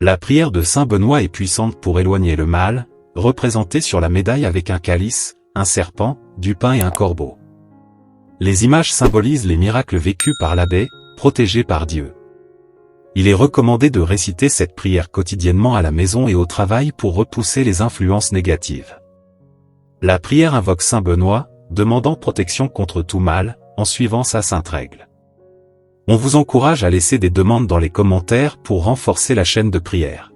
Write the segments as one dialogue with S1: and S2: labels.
S1: La prière de saint Benoît est puissante pour éloigner le mal, représentée sur la médaille avec un calice, un serpent, du pain et un corbeau. Les images symbolisent les miracles vécus par l'abbé, protégé par Dieu. Il est recommandé de réciter cette prière quotidiennement à la maison et au travail pour repousser les influences négatives. La prière invoque saint Benoît, demandant protection contre tout mal, en suivant sa sainte règle. On vous encourage à laisser des demandes dans les commentaires pour renforcer la chaîne de prière.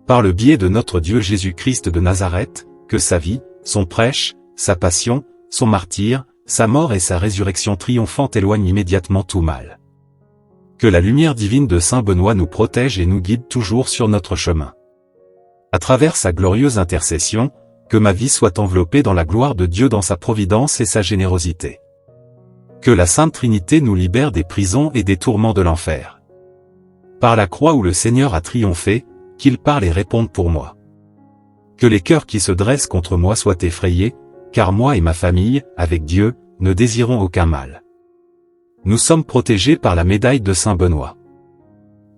S1: Par le biais de notre Dieu Jésus-Christ de Nazareth, que sa vie, son prêche, sa passion, son martyre, sa mort et sa résurrection triomphante éloignent immédiatement tout mal. Que la lumière divine de saint Benoît nous protège et nous guide toujours sur notre chemin. À travers sa glorieuse intercession, que ma vie soit enveloppée dans la gloire de Dieu dans sa providence et sa générosité. Que la Sainte Trinité nous libère des prisons et des tourments de l'enfer. Par la croix où le Seigneur a triomphé, qu'il parle et réponde pour moi. Que les cœurs qui se dressent contre moi soient effrayés, car moi et ma famille, avec Dieu, ne désirons aucun mal. Nous sommes protégés par la médaille de saint Benoît.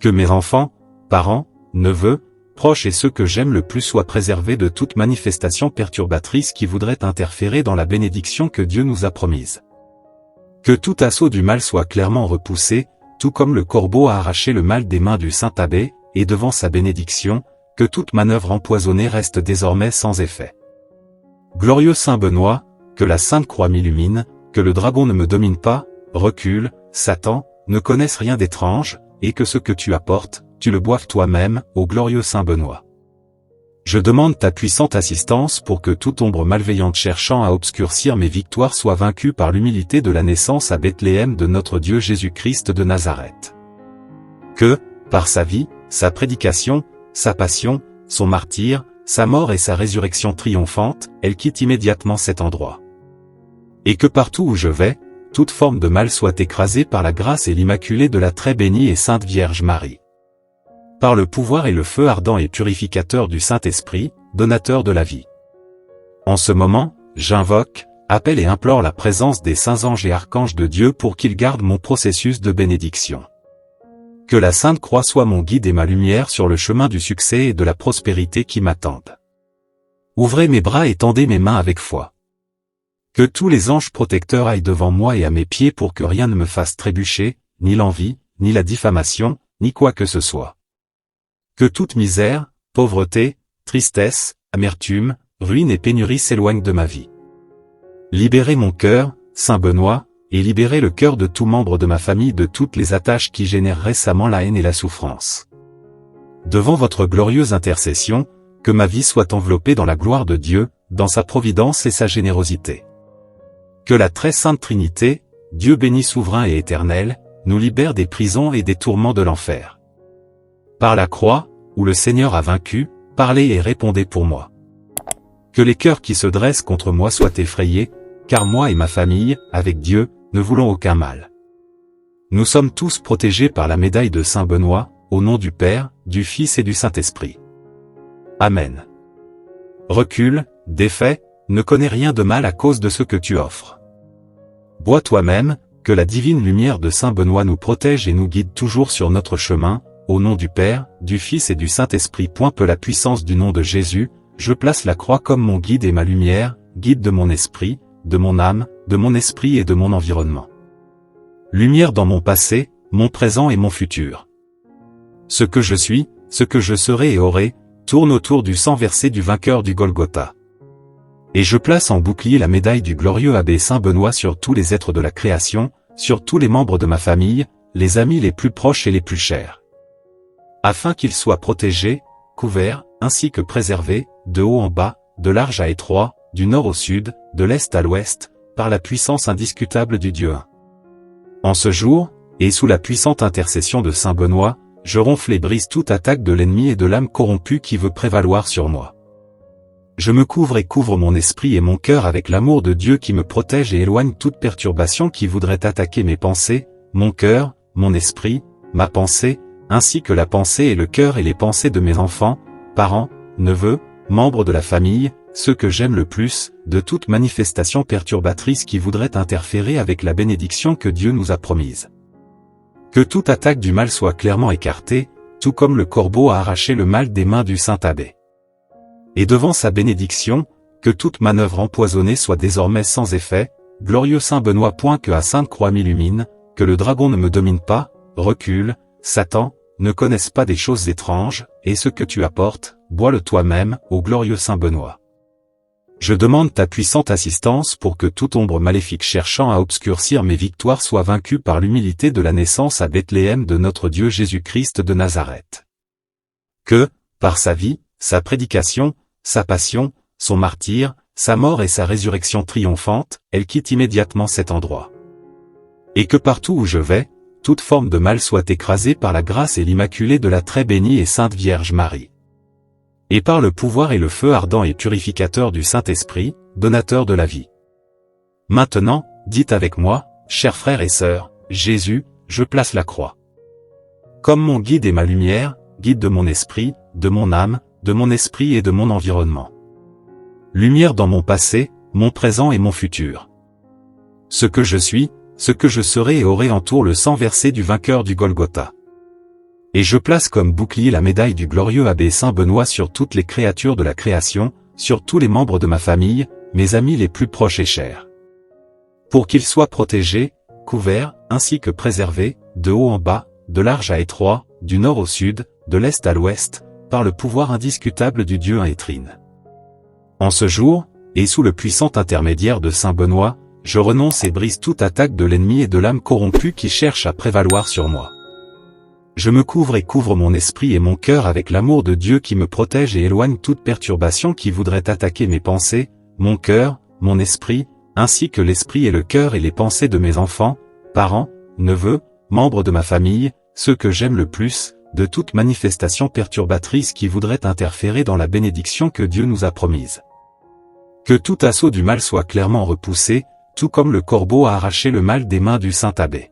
S1: Que mes enfants, parents, neveux, proches et ceux que j'aime le plus soient préservés de toute manifestation perturbatrice qui voudrait interférer dans la bénédiction que Dieu nous a promise. Que tout assaut du mal soit clairement repoussé, tout comme le corbeau a arraché le mal des mains du saint abbé, et devant sa bénédiction, que toute manœuvre empoisonnée reste désormais sans effet. Glorieux saint Benoît, que la sainte croix m'illumine, que le dragon ne me domine pas, recule, Satan, ne connaisse rien d'étrange, et que ce que tu apportes, tu le boives toi-même, ô glorieux saint Benoît. Je demande ta puissante assistance pour que toute ombre malveillante cherchant à obscurcir mes victoires soit vaincue par l'humilité de la naissance à Bethléem de notre Dieu Jésus-Christ de Nazareth. Que, par sa vie, sa prédication, sa passion, son martyre, sa mort et sa résurrection triomphante, elle quitte immédiatement cet endroit. Et que partout où je vais, toute forme de mal soit écrasée par la grâce et l'immaculée de la très bénie et sainte Vierge Marie. Par le pouvoir et le feu ardent et purificateur du Saint-Esprit, donateur de la vie. En ce moment, j'invoque, appelle et implore la présence des saints anges et archanges de Dieu pour qu'ils gardent mon processus de bénédiction. Que la Sainte Croix soit mon guide et ma lumière sur le chemin du succès et de la prospérité qui m'attendent. Ouvrez mes bras et tendez mes mains avec foi. Que tous les anges protecteurs aillent devant moi et à mes pieds pour que rien ne me fasse trébucher, ni l'envie, ni la diffamation, ni quoi que ce soit. Que toute misère, pauvreté, tristesse, amertume, ruine et pénurie s'éloignent de ma vie. Libérez mon cœur, saint Benoît, et libérez le cœur de tout membre de ma famille de toutes les attaches qui génèrent récemment la haine et la souffrance. Devant votre glorieuse intercession, que ma vie soit enveloppée dans la gloire de Dieu, dans sa providence et sa générosité. Que la très sainte Trinité, Dieu béni souverain et éternel, nous libère des prisons et des tourments de l'enfer. Par la croix, où le Seigneur a vaincu, parlez et répondez pour moi. Que les cœurs qui se dressent contre moi soient effrayés, car moi et ma famille, avec Dieu, ne voulons aucun mal. Nous sommes tous protégés par la médaille de saint Benoît, au nom du Père, du Fils et du Saint-Esprit. Amen. Recule, défais, ne connais rien de mal à cause de ce que tu offres. Bois toi-même, que la divine lumière de saint Benoît nous protège et nous guide toujours sur notre chemin, au nom du Père, du Fils et du Saint-Esprit. Peu la puissance du nom de Jésus, je place la croix comme mon guide et ma lumière, guide de mon esprit, de mon âme, de mon esprit et de mon environnement. Lumière dans mon passé, mon présent et mon futur. Ce que je suis, ce que je serai et aurai, tourne autour du sang versé du vainqueur du Golgotha. Et je place en bouclier la médaille du glorieux abbé saint Benoît sur tous les êtres de la création, sur tous les membres de ma famille, les amis les plus proches et les plus chers. Afin qu'ils soient protégés, couverts, ainsi que préservés, de haut en bas, de large à étroit, du nord au sud, de l'est à l'ouest, par la puissance indiscutable du Dieu un. En ce jour, et sous la puissante intercession de saint Benoît, je ronfle et brise toute attaque de l'ennemi et de l'âme corrompue qui veut prévaloir sur moi. Je me couvre et couvre mon esprit et mon cœur avec l'amour de Dieu qui me protège et éloigne toute perturbation qui voudrait attaquer mes pensées, mon cœur, mon esprit, ma pensée, ainsi que la pensée et le cœur et les pensées de mes enfants, parents, neveux, membres de la famille, ceux que j'aime le plus, de toute manifestation perturbatrice qui voudrait interférer avec la bénédiction que Dieu nous a promise. Que toute attaque du mal soit clairement écartée, tout comme le corbeau a arraché le mal des mains du saint abbé. Et devant sa bénédiction, que toute manœuvre empoisonnée soit désormais sans effet, glorieux saint Benoît. Que à Sainte Croix m'illumine, que le dragon ne me domine pas, recule, Satan, ne connaisse pas des choses étranges, et ce que tu apportes, bois-le toi-même, ô glorieux saint Benoît. Je demande ta puissante assistance pour que toute ombre maléfique cherchant à obscurcir mes victoires soit vaincue par l'humilité de la naissance à Bethléem de notre Dieu Jésus-Christ de Nazareth. Que, par sa vie, sa prédication, sa passion, son martyre, sa mort et sa résurrection triomphante, elle quitte immédiatement cet endroit. Et que partout où je vais, toute forme de mal soit écrasée par la grâce et l'immaculée de la très bénie et sainte Vierge Marie. Et par le pouvoir et le feu ardent et purificateur du Saint-Esprit, donateur de la vie. Maintenant, dites avec moi, chers frères et sœurs, Jésus, je place la croix comme mon guide et ma lumière, guide de mon esprit, de mon âme, de mon esprit et de mon environnement. Lumière dans mon passé, mon présent et mon futur. Ce que je suis, ce que je serai et aurai entoure le sang versé du vainqueur du Golgotha. Et je place comme bouclier la médaille du glorieux abbé Saint Benoît sur toutes les créatures de la création, sur tous les membres de ma famille, mes amis les plus proches et chers. Pour qu'ils soient protégés, couverts, ainsi que préservés, de haut en bas, de large à étroit, du nord au sud, de l'est à l'ouest, par le pouvoir indiscutable du Dieu un et trine. En ce jour, et sous le puissant intermédiaire de Saint Benoît, je renonce et brise toute attaque de l'ennemi et de l'âme corrompue qui cherche à prévaloir sur moi. Je me couvre et couvre mon esprit et mon cœur avec l'amour de Dieu qui me protège et éloigne toute perturbation qui voudrait attaquer mes pensées, mon cœur, mon esprit, ainsi que l'esprit et le cœur et les pensées de mes enfants, parents, neveux, membres de ma famille, ceux que j'aime le plus, de toute manifestation perturbatrice qui voudrait interférer dans la bénédiction que Dieu nous a promise. Que tout assaut du mal soit clairement repoussé, tout comme le corbeau a arraché le mal des mains du saint abbé.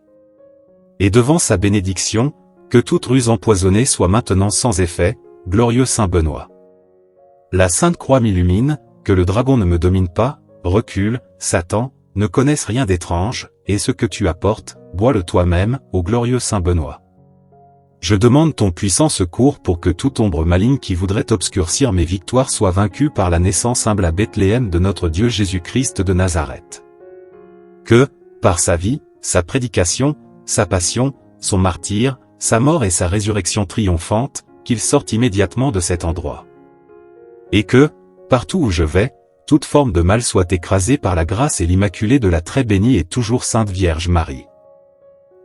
S1: Et devant sa bénédiction, que toute ruse empoisonnée soit maintenant sans effet, glorieux saint Benoît. La Sainte Croix m'illumine, que le dragon ne me domine pas, recule, Satan, ne connaisse rien d'étrange, et ce que tu apportes, bois-le toi-même, ô glorieux saint Benoît. Je demande ton puissant secours pour que toute ombre maligne qui voudrait obscurcir mes victoires soit vaincue par la naissance humble à Bethléem de notre Dieu Jésus-Christ de Nazareth. Que, par sa vie, sa prédication, sa passion, son martyre, sa mort et sa résurrection triomphante, qu'il sorte immédiatement de cet endroit. Et que, partout où je vais, toute forme de mal soit écrasée par la grâce et l'immaculée de la très bénie et toujours sainte Vierge Marie.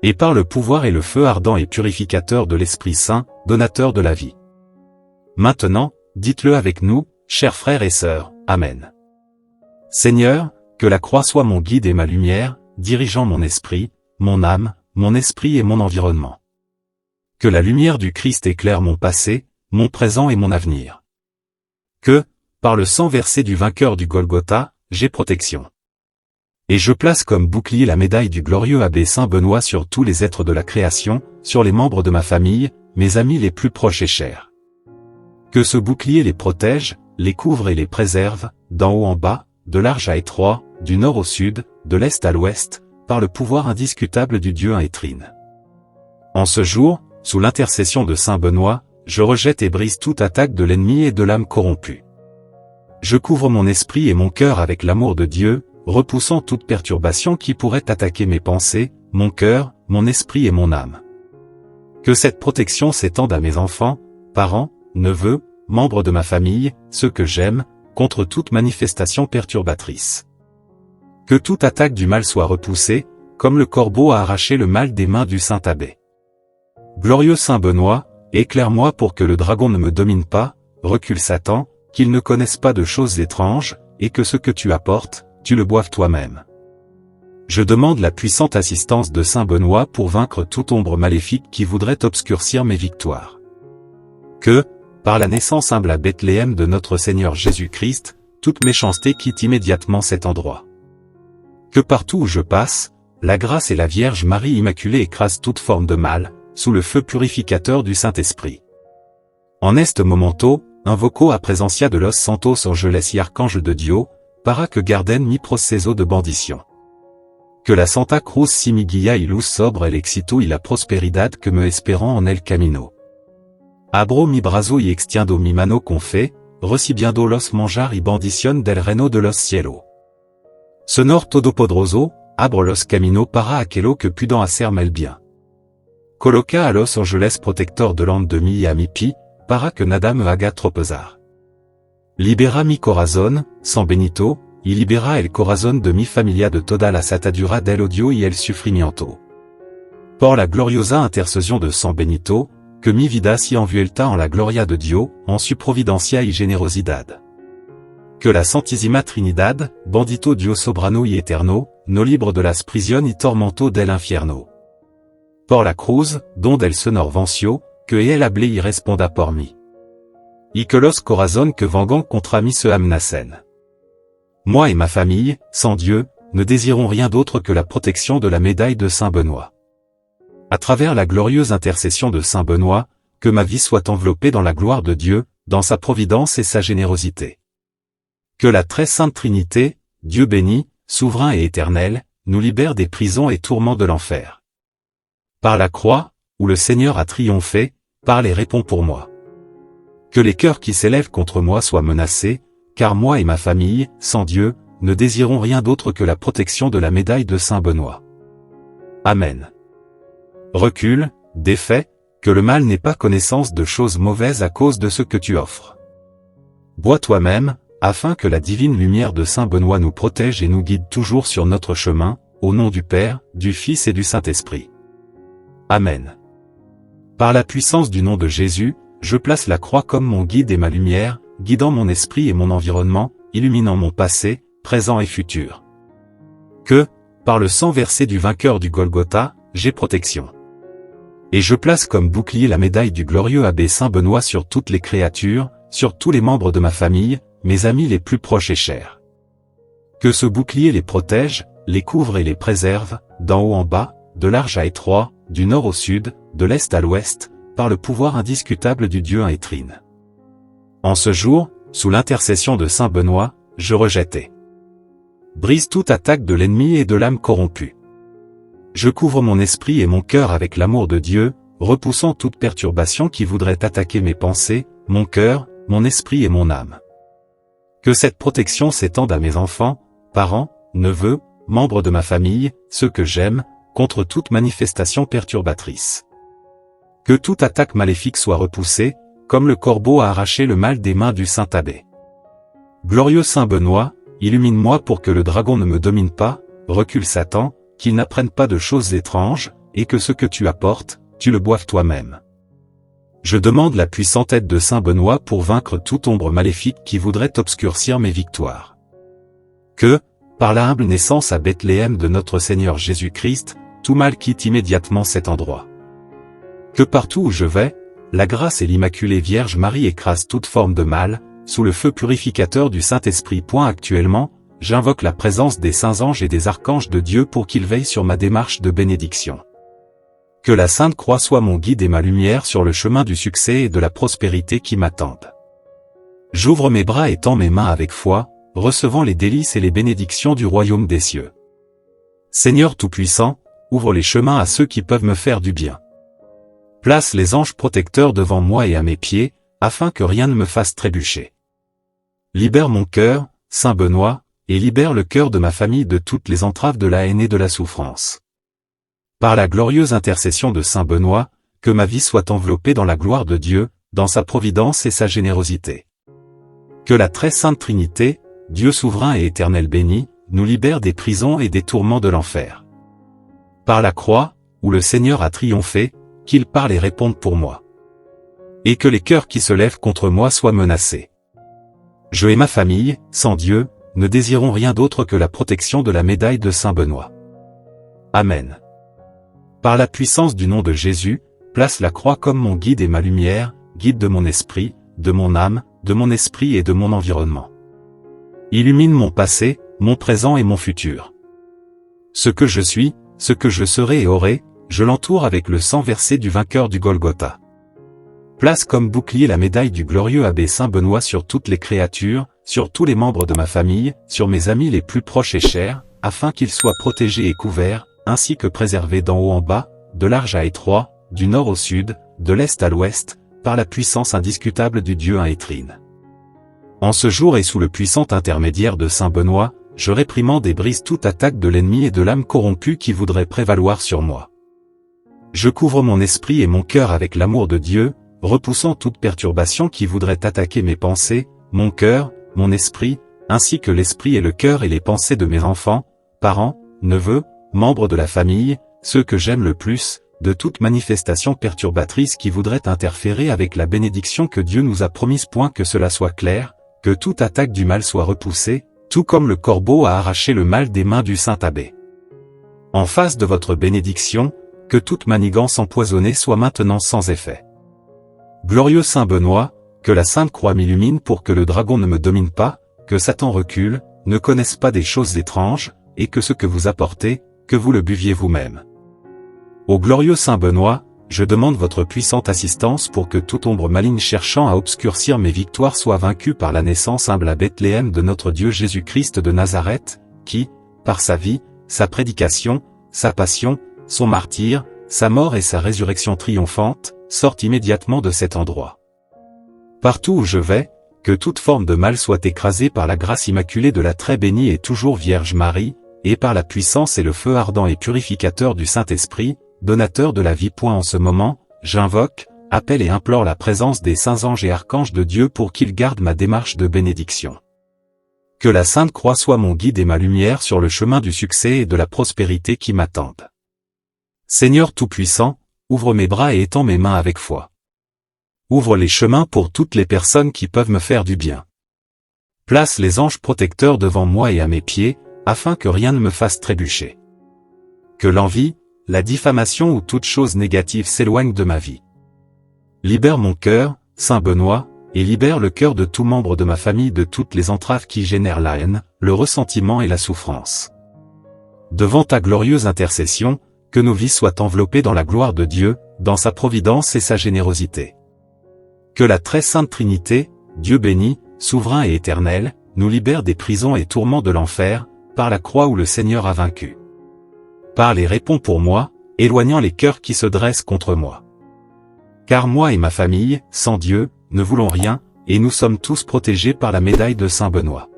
S1: Et par le pouvoir et le feu ardent et purificateur de l'Esprit Saint, donateur de la vie. Maintenant, dites-le avec nous, chers frères et sœurs, Amen. Seigneur, que la croix soit mon guide et ma lumière, dirigeant mon esprit, mon âme, mon esprit et mon environnement. Que la lumière du Christ éclaire mon passé, mon présent et mon avenir. Que, par le sang versé du vainqueur du Golgotha, j'ai protection. Et je place comme bouclier la médaille du glorieux abbé Saint Benoît sur tous les êtres de la création, sur les membres de ma famille, mes amis les plus proches et chers. Que ce bouclier les protège, les couvre et les préserve, d'en haut en bas, de large à étroit, du nord au sud, de l'est à l'ouest, par le pouvoir indiscutable du Dieu un et trine. En ce jour, sous l'intercession de Saint Benoît, je rejette et brise toute attaque de l'ennemi et de l'âme corrompue. Je couvre mon esprit et mon cœur avec l'amour de Dieu, repoussant toute perturbation qui pourrait attaquer mes pensées, mon cœur, mon esprit et mon âme. Que cette protection s'étende à mes enfants, parents, neveux, membres de ma famille, ceux que j'aime, contre toute manifestation perturbatrice. Que toute attaque du mal soit repoussée, comme le corbeau a arraché le mal des mains du saint abbé. Glorieux saint Benoît, éclaire-moi pour que le dragon ne me domine pas, recule Satan, qu'il ne connaisse pas de choses étranges, et que ce que tu apportes, tu le boives toi-même. Je demande la puissante assistance de saint Benoît pour vaincre toute ombre maléfique qui voudrait obscurcir mes victoires. Que, par la naissance humble à Bethléem de notre Seigneur Jésus-Christ, toute méchanceté quitte immédiatement cet endroit. Que partout où je passe, la grâce et la Vierge Marie Immaculée écrasent toute forme de mal, sous le feu purificateur du Saint-Esprit. En est momento, invoco a presentia de los santos angeles y archange de Dio, para que garden mi proceso de bendición. Que la Santa Cruz si mi guía y luz sobre el éxito y la prosperidad que me esperan en el camino. Abro mi brazo y extiendo mi mano con fe, recibiendo los manjar y bendición del reino de los cielos. Señor todopoderoso, abro los caminos para aquello que puedan hacerme el bien. Coloca a los ángeles protectores delante de mí y a mi pie, para que nada me haga tropezar. Libera mi corazón, San Benito, y libera el corazón de mi familia de toda la atadura del odio y el sufrimiento. Por la gloriosa intercesión de San Benito, que mi vida sea envuelta en la gloria de Dios, en su providencia y generosidad. Que la Santísima Trinidad, bendito Dios soberano y eterno, nos libre de las prisiones y tormentos del infierno. Por la cruz, donde el Señor venció, que él hable y responda por mí. Y que los corazones que vengan contra mí se amenacen. Moi et ma famille, sans Dieu, ne désirons rien d'autre que la protection de la médaille de Saint Benoît. À travers la glorieuse intercession de Saint Benoît, que ma vie soit enveloppée dans la gloire de Dieu, dans sa providence et sa générosité. Que la très sainte Trinité, Dieu béni, souverain et éternel, nous libère des prisons et tourments de l'enfer. Par la croix, où le Seigneur a triomphé, parle et répond pour moi. Que les cœurs qui s'élèvent contre moi soient menacés, car moi et ma famille, sans Dieu, ne désirons rien d'autre que la protection de la médaille de Saint Benoît. Amen. Recule, défait, que le mal n'ait pas connaissance de choses mauvaises à cause de ce que tu offres. Bois toi-même, afin que la divine lumière de Saint Benoît nous protège et nous guide toujours sur notre chemin, au nom du Père, du Fils et du Saint-Esprit. Amen. Par la puissance du nom de Jésus, je place la croix comme mon guide et ma lumière, guidant mon esprit et mon environnement, illuminant mon passé, présent et futur. Que, par le sang versé du vainqueur du Golgotha, j'ai protection. Et je place comme bouclier la médaille du glorieux abbé Saint Benoît sur toutes les créatures, sur tous les membres de ma famille, mes amis les plus proches et chers. Que ce bouclier les protège, les couvre et les préserve, d'en haut en bas, de large à étroit, du nord au sud, de l'est à l'ouest, par le pouvoir indiscutable du Dieu un et trine. En ce jour, sous l'intercession de Saint Benoît, je rejette et brise toute attaque de l'ennemi et de l'âme corrompue. Je couvre mon esprit et mon cœur avec l'amour de Dieu, repoussant toute perturbation qui voudrait attaquer mes pensées, mon cœur, mon esprit et mon âme. Que cette protection s'étende à mes enfants, parents, neveux, membres de ma famille, ceux que j'aime, contre toute manifestation perturbatrice. Que toute attaque maléfique soit repoussée, comme le corbeau a arraché le mal des mains du saint abbé. Glorieux Saint Benoît, illumine-moi pour que le dragon ne me domine pas, recule Satan, qu'il n'apprenne pas de choses étranges, et que ce que tu apportes, tu le boives toi-même. Je demande la puissante aide de Saint Benoît pour vaincre toute ombre maléfique qui voudrait obscurcir mes victoires. Que, par la humble naissance à Bethléem de notre Seigneur Jésus-Christ, tout mal quitte immédiatement cet endroit. Que partout où je vais, la grâce et l'Immaculée Vierge Marie écrasent toute forme de mal, sous le feu purificateur du Saint-Esprit. Actuellement, j'invoque la présence des saints anges et des archanges de Dieu pour qu'ils veillent sur ma démarche de bénédiction. Que la Sainte Croix soit mon guide et ma lumière sur le chemin du succès et de la prospérité qui m'attendent. J'ouvre mes bras et tends mes mains avec foi, recevant les délices et les bénédictions du royaume des cieux. Seigneur Tout-Puissant, ouvre les chemins à ceux qui peuvent me faire du bien. Place les anges protecteurs devant moi et à mes pieds, afin que rien ne me fasse trébucher. Libère mon cœur, Saint Benoît, et libère le cœur de ma famille de toutes les entraves de la haine et de la souffrance. Par la glorieuse intercession de Saint Benoît, que ma vie soit enveloppée dans la gloire de Dieu, dans sa providence et sa générosité. Que la très sainte Trinité, Dieu souverain et éternel béni, nous libère des prisons et des tourments de l'enfer. Par la croix, où le Seigneur a triomphé, qu'il parle et réponde pour moi. Et que les cœurs qui se lèvent contre moi soient menacés. Je et ma famille, sans Dieu, ne désirons rien d'autre que la protection de la médaille de Saint Benoît. Amen. Par la puissance du nom de Jésus, place la croix comme mon guide et ma lumière, guide de mon esprit, de mon âme, de mon esprit et de mon environnement. Illumine mon passé, mon présent et mon futur. Ce que je suis, ce que je serai et aurai, je l'entoure avec le sang versé du vainqueur du Golgotha. Place comme bouclier la médaille du glorieux abbé Saint Benoît sur toutes les créatures, sur tous les membres de ma famille, sur mes amis les plus proches et chers, afin qu'ils soient protégés et couverts, ainsi que préservés d'en haut en bas, de large à étroit, du nord au sud, de l'est à l'ouest, par la puissance indiscutable du Dieu un et trine. En ce jour et sous le puissant intermédiaire de saint Benoît, je réprimande et brise toute attaque de l'ennemi et de l'âme corrompue qui voudrait prévaloir sur moi. Je couvre mon esprit et mon cœur avec l'amour de Dieu, repoussant toute perturbation qui voudrait attaquer mes pensées, mon cœur, mon esprit, ainsi que l'esprit et le cœur et les pensées de mes enfants, parents, neveux, membres de la famille, ceux que j'aime le plus, de toute manifestation perturbatrice qui voudrait interférer avec la bénédiction que Dieu nous a promise. Que cela soit clair, que toute attaque du mal soit repoussée, tout comme le corbeau a arraché le mal des mains du saint abbé. En face de votre bénédiction, que toute manigance empoisonnée soit maintenant sans effet. Glorieux saint Benoît, que la sainte croix m'illumine pour que le dragon ne me domine pas, que Satan recule, ne connaisse pas des choses étranges, et que ce que vous apportez, que vous le buviez vous-même. Ô glorieux saint Benoît, je demande votre puissante assistance pour que toute ombre maligne cherchant à obscurcir mes victoires soit vaincue par la naissance humble à Bethléem de notre Dieu Jésus-Christ de Nazareth, qui, par sa vie, sa prédication, sa passion, son martyre, sa mort et sa résurrection triomphante, sort immédiatement de cet endroit. Partout où je vais, que toute forme de mal soit écrasée par la grâce immaculée de la très bénie et toujours Vierge Marie, et par la puissance et le feu ardent et purificateur du Saint-Esprit, donateur de la vie. En ce moment, j'invoque, appelle et implore la présence des saints anges et archanges de Dieu pour qu'ils gardent ma démarche de bénédiction. Que la Sainte Croix soit mon guide et ma lumière sur le chemin du succès et de la prospérité qui m'attendent. Seigneur Tout-Puissant, ouvre mes bras et étends mes mains avec foi. Ouvre les chemins pour toutes les personnes qui peuvent me faire du bien. Place les anges protecteurs devant moi et à mes pieds, afin que rien ne me fasse trébucher. Que l'envie, la diffamation ou toute chose négative s'éloigne de ma vie. Libère mon cœur, Saint Benoît, et libère le cœur de tout membre de ma famille de toutes les entraves qui génèrent la haine, le ressentiment et la souffrance. Devant ta glorieuse intercession, que nos vies soient enveloppées dans la gloire de Dieu, dans sa providence et sa générosité. Que la très sainte Trinité, Dieu béni, souverain et éternel, nous libère des prisons et tourments de l'enfer, par la croix où le Seigneur a vaincu. Parle et réponds pour moi, éloignant les cœurs qui se dressent contre moi. Car moi et ma famille, sans Dieu, ne voulons rien, et nous sommes tous protégés par la médaille de Saint Benoît.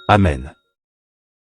S1: Amen.